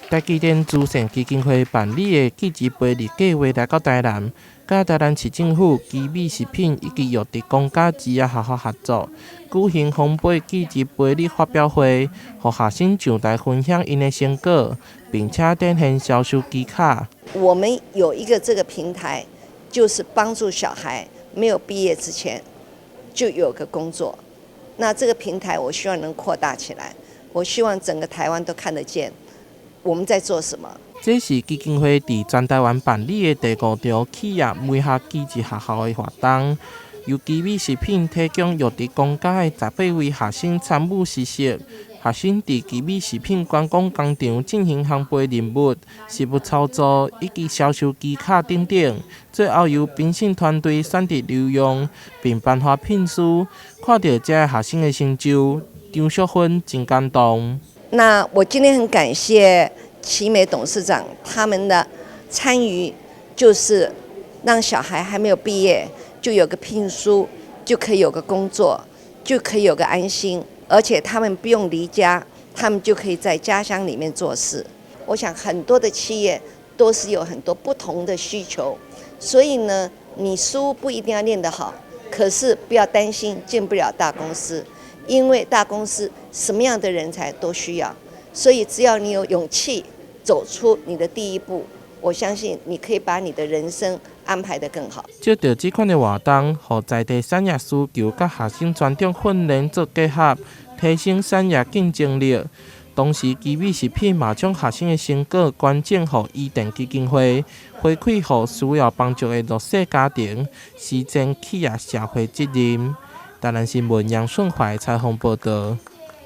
台积电慈善基金会办理的记忆培育计划来到台南，甲台南市政府基米食品以及药迪公家职业学校合作，举行烘焙记忆培育发表会，让学生上台分享因的成果，并且展现销售机卡。我们有一个这个平台，就是帮助小孩没有毕业之前就有个工作。那这个平台我希望能扩大起来，我希望整个台湾都看得见我们在做什么。这是基金会伫全台湾办理的第5场企业美学技职学校的活动，由基米食品提供药迪公家的18位学生参与实习。学生伫基米食品观光工厂进行烘焙任务、食物操作以及销售机卡等等，最后由评审团队选择留用，并颁发聘书。看到这些学生的成就，张淑芬真感动。那我今天很感谢奇美董事长他们的参与，就是让小孩还没有毕业就有个聘书，就可以有个工作，就可以有个安心。而且他们不用离家，他们就可以在家乡里面做事。我想很多的企业都是有很多不同的需求，所以呢，你书不一定要念得好，可是不要担心进不了大公司，因为大公司什么样的人才都需要。所以只要你有勇气走出你的第一步，我相信你可以把你的人生安排得更好。借着这款的活动，和在地产业需求甲学生专长训练做结合，提升产业竞争力。同时，基米食品嘛将学生的成果捐赠予伊甸基金会，回馈予需要帮助的弱势家庭，实践企业社会责任。台南新闻杨顺怀采访报道。